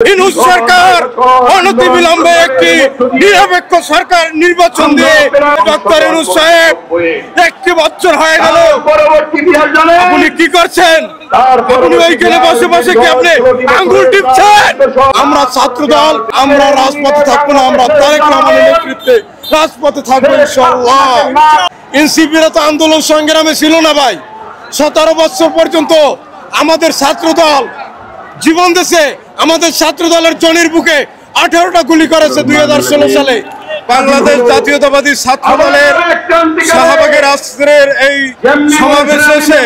ইউনূস সরকার অনতিবিলম্বে একটি নিরপেক্ষ সরকার নির্বাচন দিয়ে ডক্টর ইউনূস সাহেব 1 বছর হয়ে গেল। আপনি কি করছেন? আপনি ওইখানে বসে বসে কি আপনি আঙ্গুল টিপছেন? আমরা ছাত্র দল, আমরা রাজপথে থাকবো না, আমরা তারেক রহমানের নেতৃত্বে রাজপথে থাকবো ইনশাআল্লাহ। এনসিপিরা তো আন্দোলন সংগ্রামে ছিল না ভাই। 17 বছর পর্যন্ত আমাদের ছাত্র দল জীবন দেশে, আমাদের ছাত্র দলের জনের বুকে 18টা গুলি করেছে 2016 সালে। বাংলাদেশ জাতীয়তাবাদী ছাত্র দলের শাহবাগের আশ্রয়ের এই সমাবেশ শেষে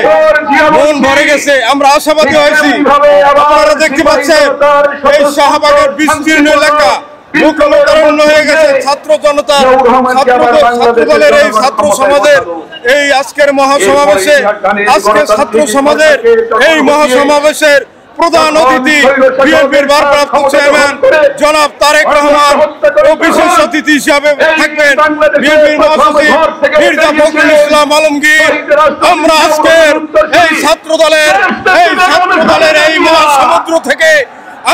মন ভরে গেছে, আমরা আশাবাদী হয়েছি। আপনারা দেখতে পাচ্ছেন এই শাহবাগের বিস্তীর্ণ এলাকা মুখোমুখি হয়ে গেছে ছাত্র জনতা, ছাত্র দলের এই ছাত্র সমাজের এই আজকের মহাসমাবেশে। আজকে ছাত্র সমাজের এই মহাসমাবেশের প্রধান অতিথি বিএনপির ভারপ্রাপ্ত চেয়ারম্যান জনাব তারেক রহমান ও বিশেষ অতিথি হিসাবে থাকবেন বিএনপির মহাসচিব মির্জা ফখরুল ইসলাম আলমগীর। আমরা আজকের এই ছাত্র দলের এই মহাসমুদ্র থেকে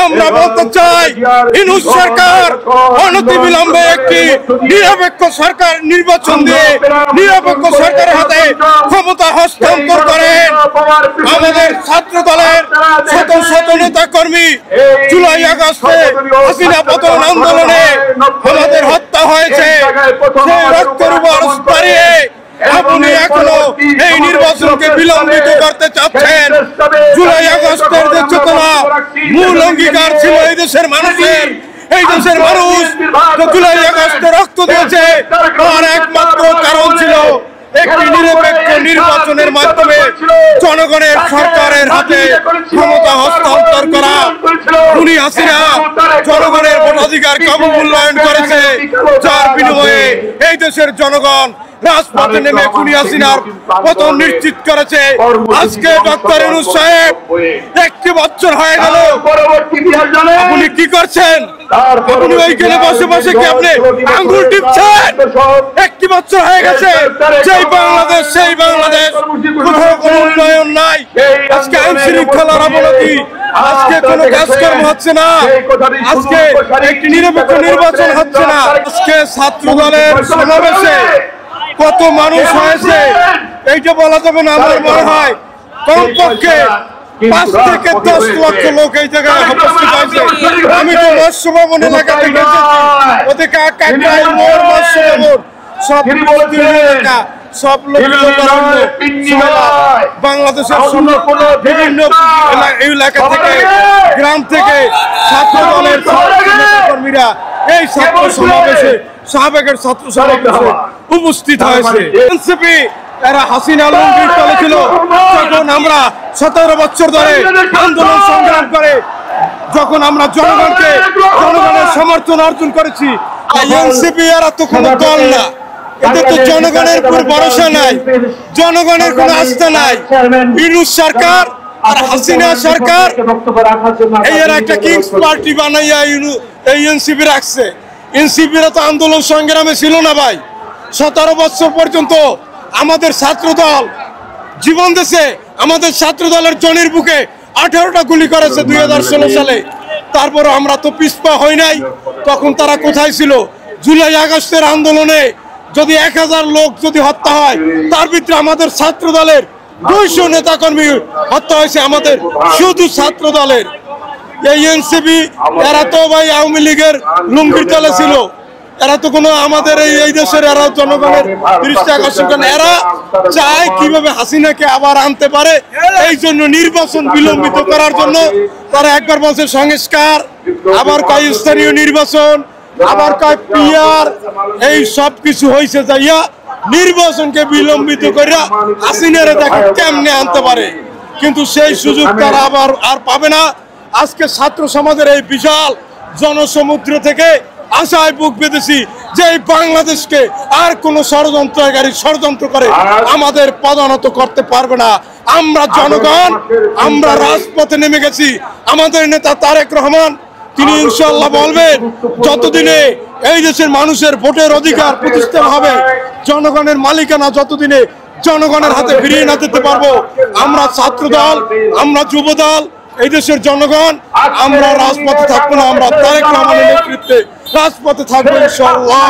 আমরা বলতে চাই, ইউনূস সরকার অনতিবিলম্বে একটি নিরপেক্ষ সরকার নির্বাচন দিয়ে নিরপেক্ষ সরকারের হাতে ক্ষমতা হস্তান্তর করেন। আমাদের ছাত্র দলের শত শত নেতা কর্মী জুলাই আগস্টে হাসিনা পতন আন্দোলনে আমাদের হত্যা হয়েছে। সেই রক্তের উপর দাঁড়িয়ে আপনি এখনো এই নির্বাচনকে বিলম্বিত করতে চাচ্ছেন। জুলাই আগস্টের যে চেতনা, মূল অঙ্গীকার ছিল এই দেশের মানুষের, এই দেশের মানুষ জুলাই আগস্টে রক্ত দিয়েছে, তার একমাত্র কারণ ছিল একটি নিরপেক্ষ নির্বাচনের মাধ্যমে জনগণের সরকারের হাতে ক্ষমতা হস্তান্তর করা। খুনি হাসিনা জনগণের ভোটাধিকার কম মূল্যায়ন করেছে, যার বিনিময়ে এই দেশের জনগণ রাজপথে নেমে খুনি হাসিনার পতন নিশ্চিত করেছে। আজকে ডক্টর ইউনূস সাহেব 1 বছর হয়ে গেল। আপনি কি করছেন? আপনি ওইখানে বসে বসে কি আপনি আঙ্গুল টিপছেন? 1 বছর হয়ে গেছে, সেই বাংলাদেশ কোথাও কোনো উন্নয়ন নাই। আজকে আইন শৃঙ্খলার অবনতি, আজকে কোনো কাজকর্ম হচ্ছে না, আজকে একটি নিরপেক্ষ নির্বাচন হচ্ছে না। আজকে ছাত্র দলের সমাবেশে কত মানুষ হয়েছে এইটা বলা যাবে না। আমার মনে হয় কমপক্ষে 5 থেকে 10 লক্ষ লোক এই জায়গায় উপস্থিত হয়েছে। আমি তো মৎস্য ভবন এলাকাতে গেছি, ওদিকে কাকরাইল মোড়, মৎস্য ভবন, সব এলাকা, সব লোক বাংলাদেশের বিভিন্ন এলাকা থেকে, গ্রাম থেকে ছাত্র দলের কর্মীরা এই ছাত্র সমাবেশে, শাহবাগের ছাত্র সমাবেশে উপস্থিত হয়েছে। এনসিপি এরা হাসিনা লঙ্ঘিত করেছিল। যখন আমরা 17 বছর ধরে আন্দোলন সংগ্রাম করে যখন আমরা জনগণের সমর্থন অর্জন করেছি, এনসিপি এরা তো কোনো দল না, এদের তো জনগণের উপর ভরসা নাই, জনগণের কোনো আস্থা নাই। ইউনূস সরকার আর হাসিনা সরকার এর একটা কিংস পার্টি বানাইয়া এই এনসিপি রাখছে। এনসিপিরা তো আন্দোলন সংগ্রামে ছিল না ভাই। 17 বছর পর্যন্ত আমাদের ছাত্র দল জীবন দেশে, আমাদের ছাত্র দলের জনের বুকে 18টা গুলি করেছে 2016 সালে। তারপরে আমরা তো পিছপা হই নাই। তখন তারা কোথায় ছিল? জুলাই আগস্টের আন্দোলনে যদি 1000 লোক যদি হত্যা হয়, তার ভিতরে আমাদের ছাত্র দলের 200 নেতা কর্মী হত্যা হয়েছে আমাদের শুধু ছাত্র দলের। এই এনসিপি এরা তো ভাই আওয়ামী লীগের লুঙ্গির তলে ছিল। এরা তো কোনো আমাদের এই দেশের এরা জনগণের দৃষ্টি আকর্ষণ করে। এরা চায় কিভাবে হাসিনাকে আবার আনতে পারে, এই জন্য নির্বাচন বিলম্বিত করার জন্য তারা একবার বলছে সংস্কার, আবার কয় স্থানীয় নির্বাচন, আবার কয় পিআর, এই সব কিছু হয়েছে যাইয়া নির্বাচনকে বিলম্বিত করিয়া হাসিনারে দেখে কেমনে আনতে পারে। কিন্তু সেই সুযোগ তারা আবার আর পাবে না। আজকে ছাত্র সমাজের এই বিশাল জনসমুদ্র থেকে আশায় বুক বেঁধেছি যে এই বাংলাদেশকে আর কোন ষড়যন্ত্র করে আমাদের পদানত করতে পারবে না। আমরা জনগণ, আমরা রাজপথে নেমে গেছি। আমাদের নেতা তারেক রহমান তিনি ইনশাআল্লাহ বলবেন, যতদিনে এই দেশের মানুষের ভোটের অধিকার প্রতিষ্ঠা হবে, জনগণের মালিকানা যতদিনে জনগণের হাতে ফিরিয়ে না দিতে পারবো, আমরা ছাত্র দল, আমরা যুব দল এই দেশের জনগণ আমরা রাজপথে থাকবো না, আমরা তারেক রহমানের নেতৃত্বে রাজপথে থাকবো ইনশাআল্লাহ।